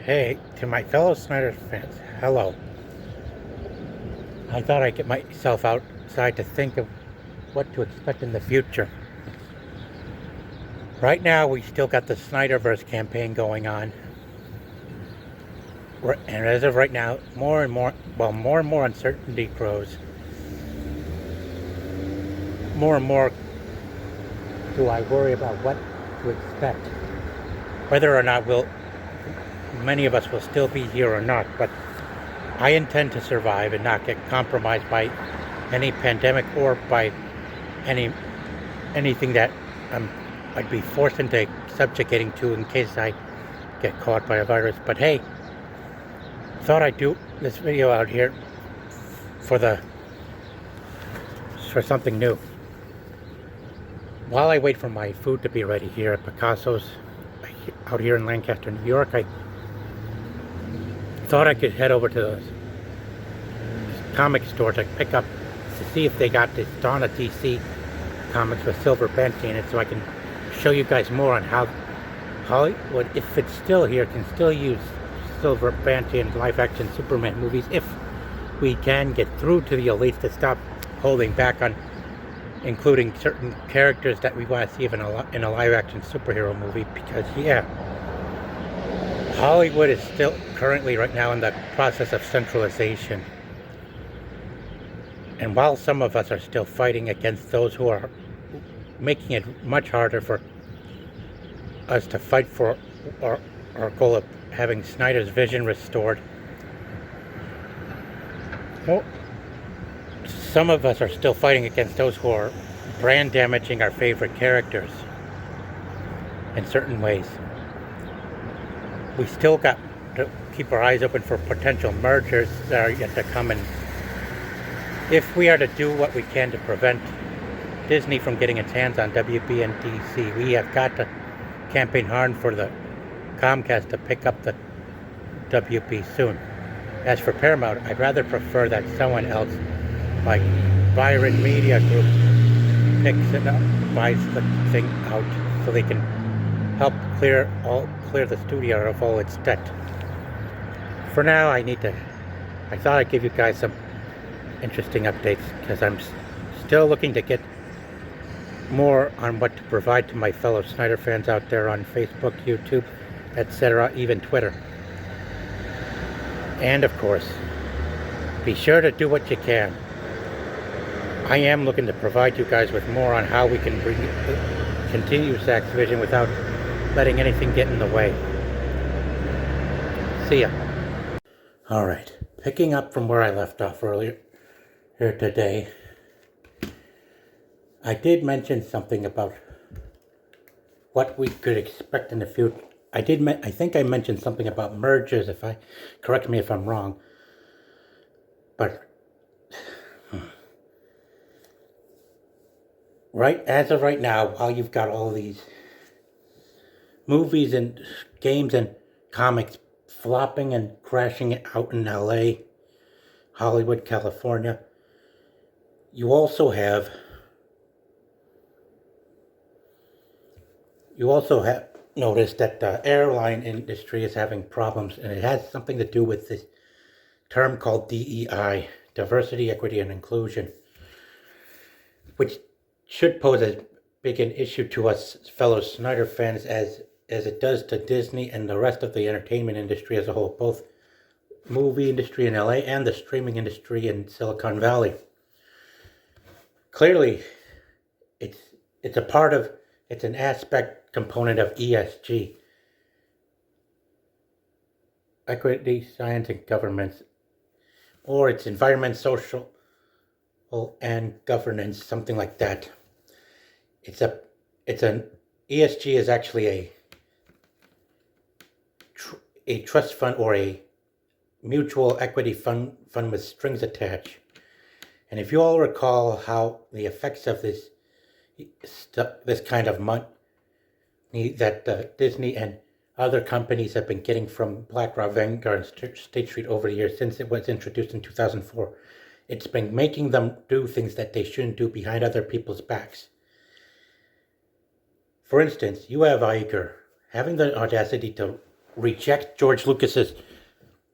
Hey, to my fellow Snyder fans, hello. I thought I'd get myself outside to think of what to expect in the future. Right now, we still got the Snyderverse campaign going on. And as of right now, more and more uncertainty grows. More and more do I worry about what to expect. Whether or not many of us will still be here or not, but I intend to survive and not get compromised by any pandemic or by anything that I'd be forced into subjugating to in case I get caught by a virus. But hey, thought I'd do this video out here for something new. While I wait for my food to be ready here at Picasso's out here in Lancaster, New York, I thought I could head over to the comic store to see if they got this Dawn of DC comics with Silver Banshee in it, so I can show you guys more on how Hollywood, if it's still here, can still use Silver Banshee in live-action Superman movies if we can get through to the elites to stop holding back on including certain characters that we want to see in a live-action superhero movie. Because yeah, Hollywood is still currently right now in the process of centralization. And while some of us are still fighting against those who are making it much harder for us to fight for our goal of having Snyder's vision restored, well, some of us are still fighting against those who are brand damaging our favorite characters in certain ways. We still got to keep our eyes open for potential mergers that are yet to come, and if we are to do what we can to prevent Disney from getting its hands on WB and DC, we have got to campaign hard for the Comcast to pick up the WB soon. As for Paramount, I'd rather prefer that someone else, like Byron Media Group, picks it up, buys the thing out, so they can help clear the studio of all its debt. For now, I thought I'd give you guys some interesting updates, because I'm still looking to get more on what to provide to my fellow Snyder fans out there on Facebook, YouTube, etc., even Twitter. And of course, be sure to do what you can. I am looking to provide you guys with more on how we can continue Zach's vision without letting anything get in the way. See ya. Alright, picking up from where I left off earlier here today, I did mention something about what we could expect in the future. I think I mentioned something about mergers, correct me if I'm wrong, but as of right now, while you've got all these movies and games and comics flopping and crashing out in LA, Hollywood, California, you also have noticed that the airline industry is having problems, and it has something to do with this term called DEI, diversity, equity, and inclusion, which should pose as big an issue to us fellow Snyder fans as it does to Disney and the rest of the entertainment industry as a whole, both movie industry in LA and the streaming industry in Silicon Valley. Clearly, it's an aspect component of ESG, equity, science, and governance, or it's environment, social, and governance, something like that. ESG is actually a trust fund or a mutual equity fund with strings attached. And if you all recall how the effects of this kind of money that Disney and other companies have been getting from BlackRock, Vanguard, and State Street over the years since it was introduced in 2004, it's been making them do things that they shouldn't do behind other people's backs. For instance, you have Iger having the audacity to reject George Lucas's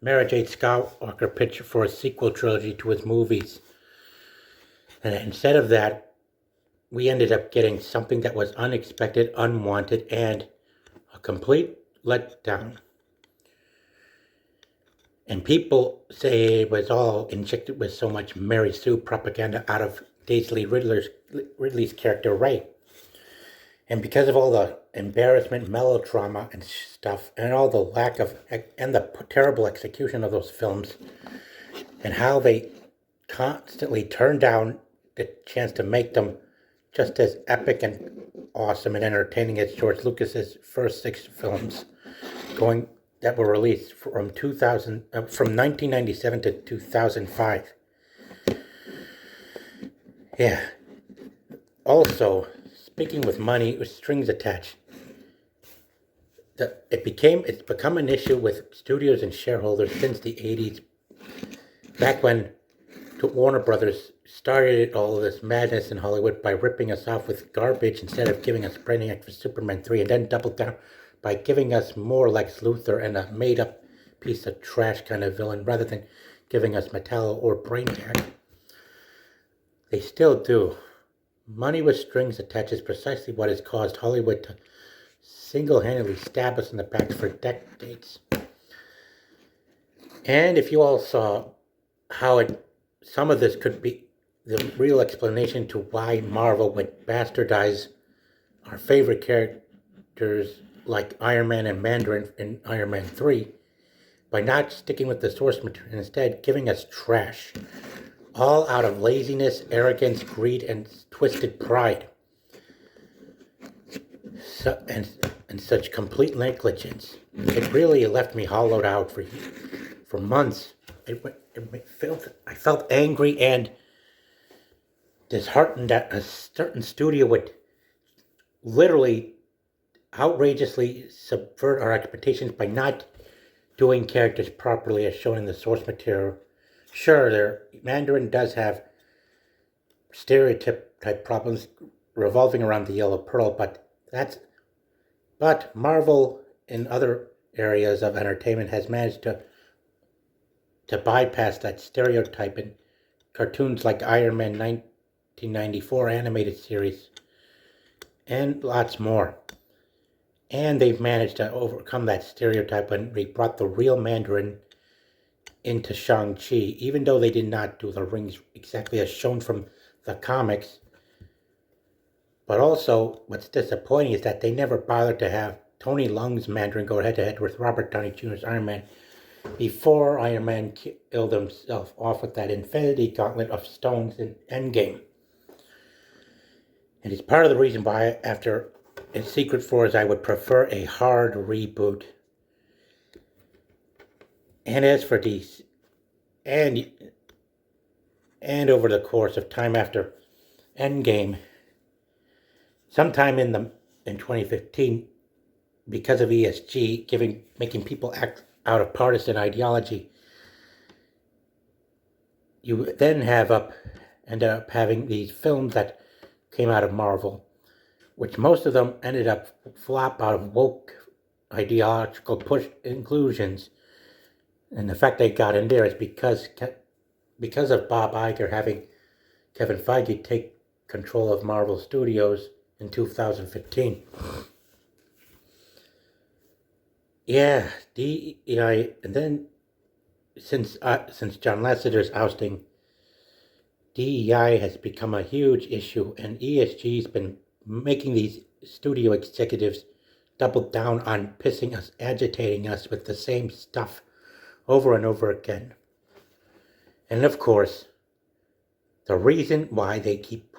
Mary Jane Skywalker picture for a sequel trilogy to his movies. And instead of that, we ended up getting something that was unexpected, unwanted, and a complete letdown. And people say it was all injected with so much Mary Sue propaganda out of Daisy Ridley's character Ray. And because of all the embarrassment, melodrama, and stuff, and all the lack of, and the terrible execution of those films, and how they constantly turned down the chance to make them just as epic and awesome and entertaining as George Lucas's first 6 films, that were released from 1997 to 2005. Yeah. Also, speaking with money with strings attached, it's become an issue with studios and shareholders since the 80s, back when Warner Brothers started all of this madness in Hollywood by ripping us off with garbage instead of giving us Brainiac for Superman 3, and then doubled down by giving us more Lex Luthor and a made-up piece of trash kind of villain rather than giving us Metallo or Brainiac. They still do. Money with strings attached is precisely what has caused Hollywood to single-handedly stab us in the back for decades. And if you all saw how some of this could be the real explanation to why Marvel would bastardize our favorite characters like Iron Man and Mandarin in Iron Man 3 by not sticking with the source material and instead giving us trash, all out of laziness, arrogance, greed, and twisted pride. And such complete negligence. It really left me hollowed out for months. I felt angry and disheartened that a certain studio would literally outrageously subvert our expectations by not doing characters properly as shown in the source material. Sure, Mandarin does have stereotype type problems revolving around the Yellow Pearl, but Marvel in other areas of entertainment has managed to bypass that stereotype in cartoons like Iron Man 1994 animated series and lots more. And they've managed to overcome that stereotype when they brought the real Mandarin into Shang-Chi, even though they did not do the rings exactly as shown from the comics. But also, what's disappointing is that they never bothered to have Tony Leung's Mandarin go head-to-head with Robert Downey Jr.'s Iron Man before Iron Man killed himself off with that Infinity Gauntlet of stones in Endgame. And it's part of the reason why, after in Secret Wars, I would prefer a hard reboot. And as for these, and over the course of time after Endgame, sometime in 2015, because of ESG making people act out of partisan ideology, you then ended up having these films that came out of Marvel, which most of them ended up flop out of woke ideological push inclusions. And the fact they got in there is because of Bob Iger having Kevin Feige take control of Marvel Studios in 2015. Yeah, DEI, and then since John Lasseter's ousting, DEI has become a huge issue, and ESG's been making these studio executives double down on agitating us with the same stuff over and over again. And of course, the reason why they keep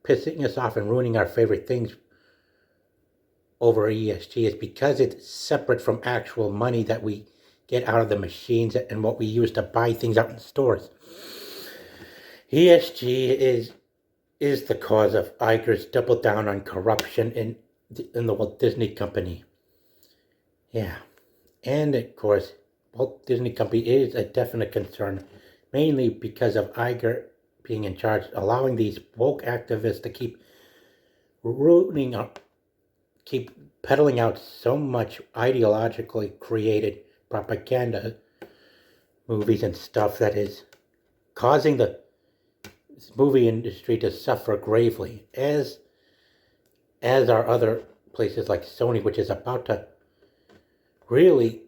pissing us off and ruining our favorite things over ESG is because it's separate from actual money that we get out of the machines and what we use to buy things out in stores. ESG is the cause of Iger's double down on corruption in the Walt Disney Company. Yeah. And of course, Walt Disney Company is a definite concern, mainly because of Iger being in charge, allowing these woke activists to keep peddling out so much ideologically created propaganda movies and stuff that is causing the movie industry to suffer gravely, as are other places like Sony, which is about to really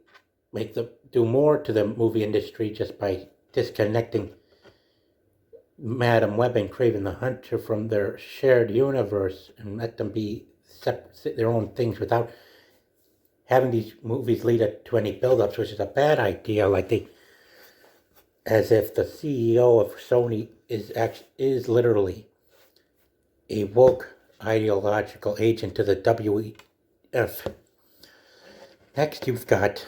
do more to the movie industry just by disconnecting Madam Web and Craven the Hunter from their shared universe and let them be their own things without having these movies lead up to any build-ups, which is a bad idea. As if the CEO of Sony is literally a woke ideological agent to the WEF. Next, you've got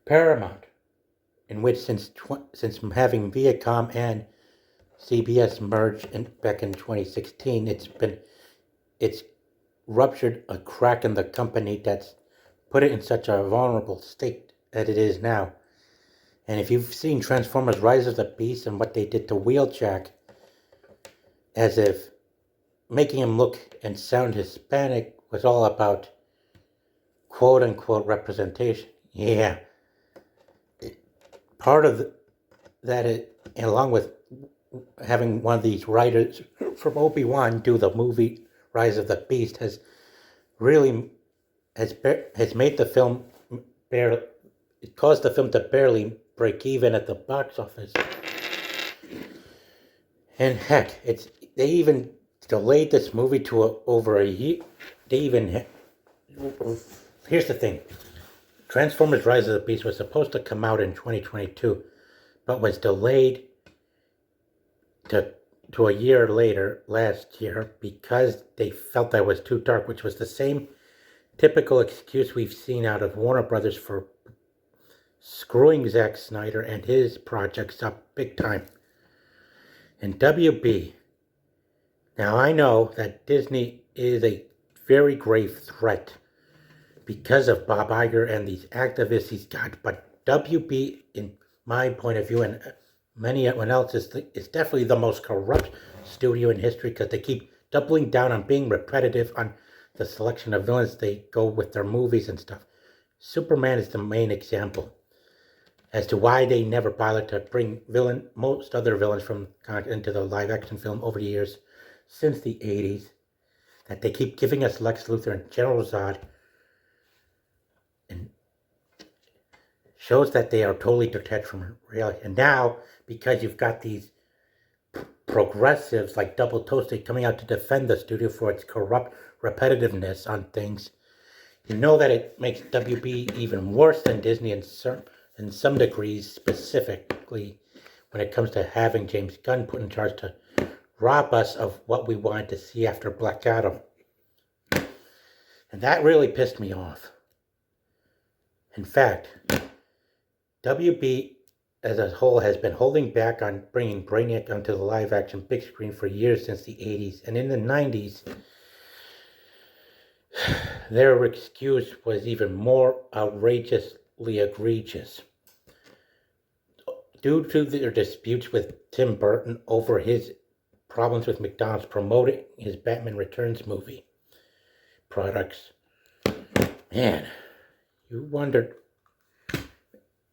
Paramount, in which since having Viacom and CBS merged back in 2016, it's ruptured a crack in the company that's put it in such a vulnerable state that it is now. And if you've seen Transformers: Rise of the Beast and what they did to Wheeljack, as if making him look and sound Hispanic was all about quote-unquote representation. Yeah. Part of that, along with having one of these writers from Obi-Wan do the movie Rise of the Beast, has made the film it caused the film to barely break even at the box office. And heck, they even delayed this movie to over a year. Here's the thing. Transformers: Rise of the Beast was supposed to come out in 2022, but was delayed to a year later last year because they felt that was too dark, which was the same typical excuse we've seen out of Warner Brothers for screwing Zack Snyder and his projects up big time. And WB. Now I know that Disney is a very grave threat because of Bob Iger and these activists he's got, but WB, in my point of view, and anyone else, is definitely the most corrupt studio in history because they keep doubling down on being repetitive on the selection of villains they go with their movies and stuff. Superman is the main example as to why they never bothered to bring most other villains from into the live action film over the years since the 80s, that they keep giving us Lex Luthor and General Zod, and shows that they are totally detached from reality. And now, because you've got these progressives like Double Toasted coming out to defend the studio for its corrupt repetitiveness on things, you know that it makes WB even worse than Disney in some degrees, specifically when it comes to having James Gunn put in charge to rob us of what we wanted to see after Black Adam. And that really pissed me off. In fact, WB as a whole has been holding back on bringing Brainiac onto the live-action big screen for years since the 80s. And in the 90s, their excuse was even more outrageously egregious. Due to their disputes with Tim Burton over his problems with McDonald's promoting his Batman Returns movie products. Man, you wondered.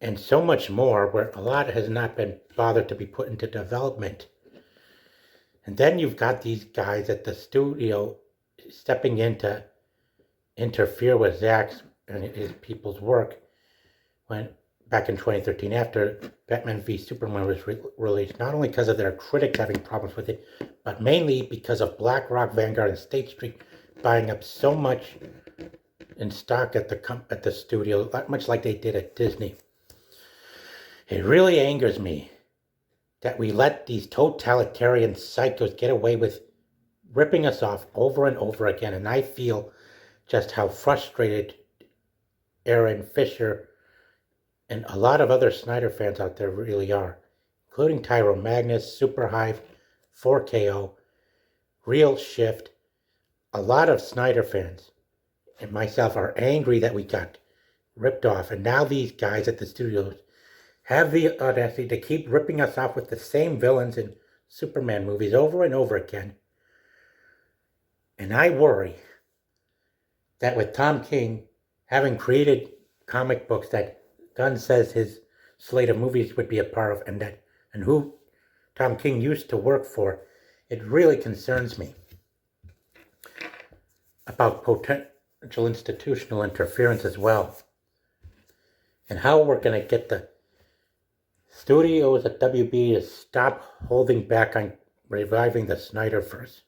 And so much more, where a lot has not been bothered to be put into development. And then you've got these guys at the studio stepping in to interfere with Zack's and his people's work when back in 2013, after Batman v Superman was released, not only because of their critics having problems with it, but mainly because of BlackRock, Vanguard, and State Street buying up so much in stock at the studio, much like they did at Disney. It really angers me that we let these totalitarian psychos get away with ripping us off over and over again, and I feel just how frustrated Aaron Fisher and a lot of other Snyder fans out there really are, including Tyro Magnus, Superhive, 4KO, Real Shift. A lot of Snyder fans and myself are angry that we got ripped off, and now these guys at the studios have the audacity to keep ripping us off with the same villains in Superman movies over and over again. And I worry that with Tom King having created comic books that Gunn says his slate of movies would be a part of, and who Tom King used to work for, it really concerns me about potential institutional interference as well, and how we're going to get the studios at WB to stop holding back on reviving the Snyderverse,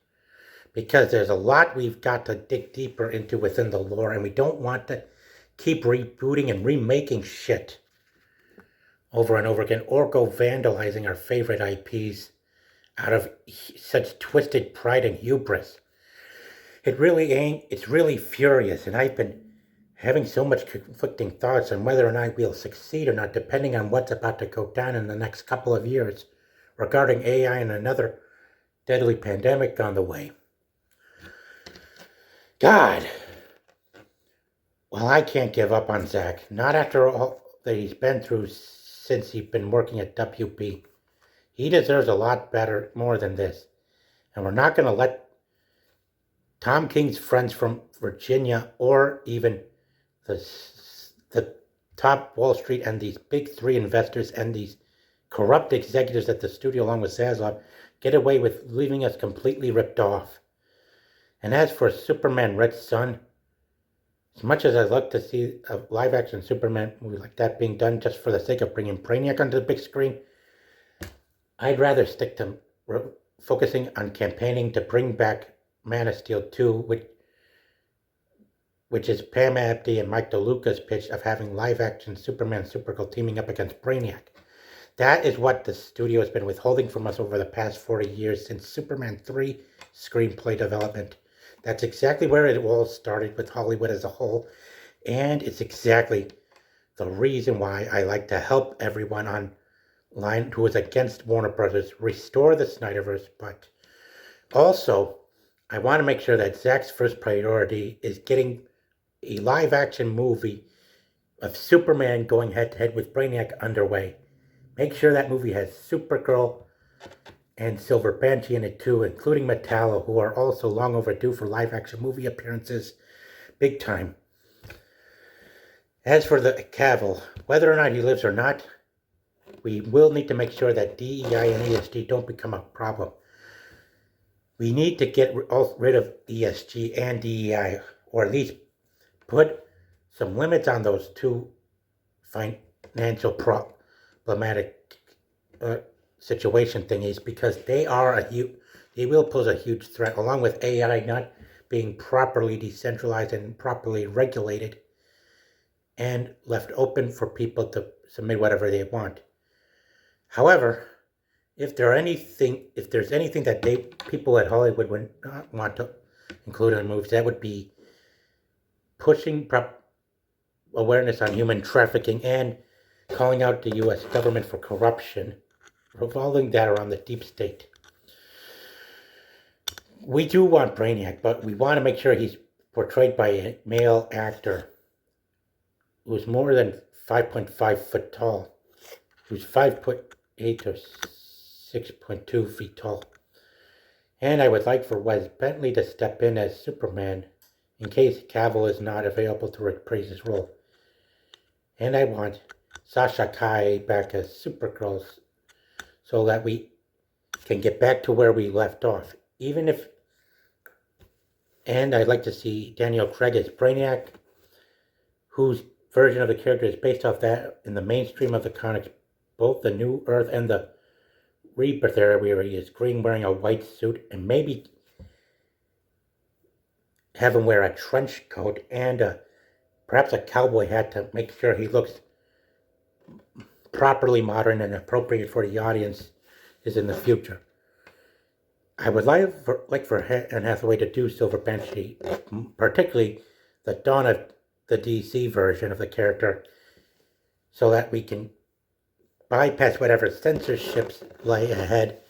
because there's a lot we've got to dig deeper into within the lore, and we don't want to keep rebooting and remaking shit over and over again, or go vandalizing our favorite IPs out of such twisted pride and hubris. It really ain't. It's really furious, and I've been having so much conflicting thoughts on whether or not we'll succeed or not, depending on what's about to go down in the next couple of years regarding AI and another deadly pandemic on the way. God. Well, I can't give up on Zach. Not after all that he's been through since he's been working at WB. He deserves a lot better, more than this. And we're not going to let Tom King's friends from Virginia, or even the top Wall Street and these big three investors and these corrupt executives at the studio, along with Zaslav, get away with leaving us completely ripped off. And as for Superman Red Son, as much as I'd love to see a live-action Superman movie like that being done just for the sake of bringing Brainiac onto the big screen, I'd rather stick to focusing on campaigning to bring back Man of Steel 2, which is Pam Abdi and Mike DeLuca's pitch of having live-action Superman and Supergirl teaming up against Brainiac. That is what the studio has been withholding from us over the past 40 years since Superman 3 screenplay development. That's exactly where it all started with Hollywood as a whole, and it's exactly the reason why I like to help everyone online who is against Warner Brothers restore the Snyderverse, but also I want to make sure that Zach's first priority is getting a live-action movie of Superman going head-to-head with Brainiac underway. Make sure that movie has Supergirl and Silver Banshee in it too, including Metallo, who are also long overdue for live-action movie appearances, big time. As for the Cavill, whether or not he lives or not, we will need to make sure that DEI and ESG don't become a problem. We need to get rid of ESG and DEI, or at least put some limits on those two financial problematic situation thingies, because they will pose a huge threat, along with AI not being properly decentralized and properly regulated and left open for people to submit whatever they want. However, if there's anything that people at Hollywood would not want to include in movies, that would be pushing awareness on human trafficking and calling out the U.S. government for corruption, revolving that around the deep state. We do want Brainiac, but we want to make sure he's portrayed by a male actor who's more than 5.5 foot tall, who's 5'8" or 6.2 feet tall. And I would like for Wes Bentley to step in as Superman in case Cavill is not available to reprise his role. And I want Sasha Kai back as Supergirl so that we can get back to where we left off. And I'd like to see Daniel Craig as Brainiac, whose version of the character is based off that in the mainstream of the comics, both the New Earth and the Rebirth era, where he is green wearing a white suit, and maybe have him wear a trench coat and perhaps a cowboy hat to make sure he looks properly modern and appropriate for the audience is in the future. I would like for Anne Hathaway to do Silver Banshee, particularly the Dawn of the DC version of the character, so that we can bypass whatever censorships lay ahead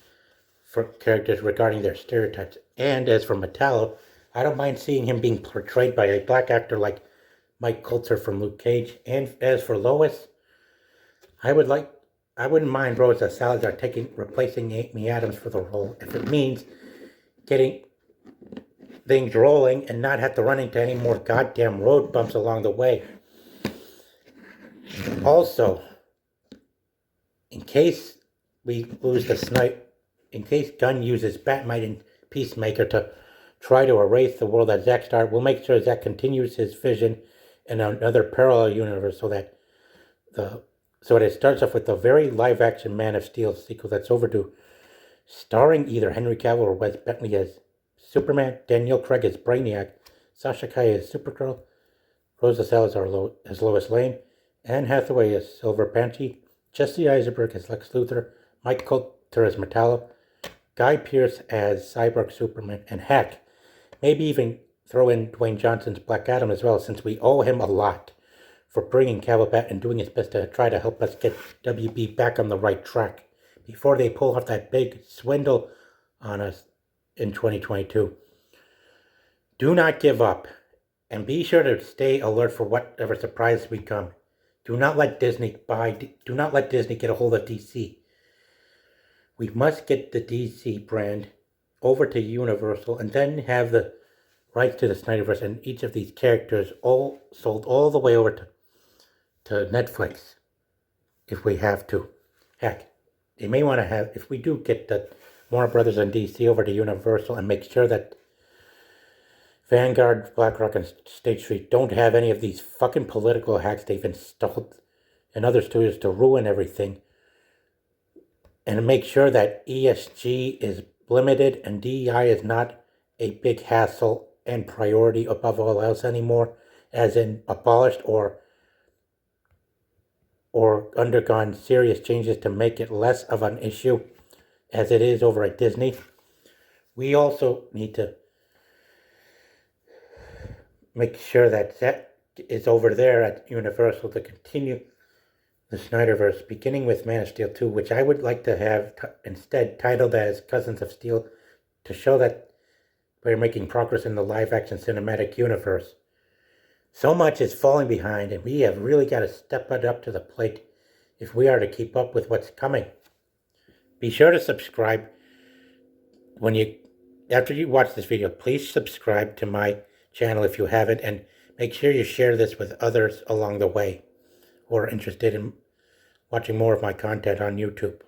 for characters regarding their stereotypes. And as for Metallo, I don't mind seeing him being portrayed by a black actor like Mike Coulter from Luke Cage. And as for Lois, I wouldn't mind Rosa Salazar replacing Amy Adams for the role, if it means getting things rolling and not have to run into any more goddamn road bumps along the way. Also, in case we lose the snipe, in case Gunn uses Batmite and Peacemaker to try to erase the world that Zack started, we'll make sure Zack continues his vision in another parallel universe so that it starts off with the very live-action Man of Steel sequel that's overdue, starring either Henry Cavill or Wes Bentley as Superman, Daniel Craig as Brainiac, Sasha Calle as Supergirl, Rosa Salazar as Lois Lane, Anne Hathaway as Silver Banshee, Jesse Eisenberg as Lex Luthor, Mike Coulter as Metallo, Guy Pearce as Cyborg Superman, and heck, maybe even throw in Dwayne Johnson's Black Adam as well, since we owe him a lot for bringing Cavill back and doing his best to try to help us get WB back on the right track before they pull off that big swindle on us in 2022. Do not give up, and be sure to stay alert for whatever surprises we come. Do not let Disney get a hold of DC. We must get the DC brand over to Universal and then have the rights to the Snyderverse and each of these characters all sold all the way over to Netflix if we have to. Heck, they may want to have, if we do get the Warner Brothers and DC over to Universal, and make sure that Vanguard, BlackRock, and State Street don't have any of these fucking political hacks they've installed in other studios to ruin everything. And make sure that ESG is limited and DEI is not a big hassle and priority above all else anymore, as in abolished or undergone serious changes to make it less of an issue as it is over at Disney. We also need to make sure that is over there at Universal to continue the Snyderverse, beginning with Man of Steel 2, which I would like to have instead titled as Cousins of Steel, to show that we're making progress in the live-action cinematic universe. So much is falling behind, and we have really got to step it up to the plate if we are to keep up with what's coming. Be sure to subscribe after you watch this video. Please subscribe to my channel if you haven't, and make sure you share this with others along the way who are interested in watching more of my content on YouTube.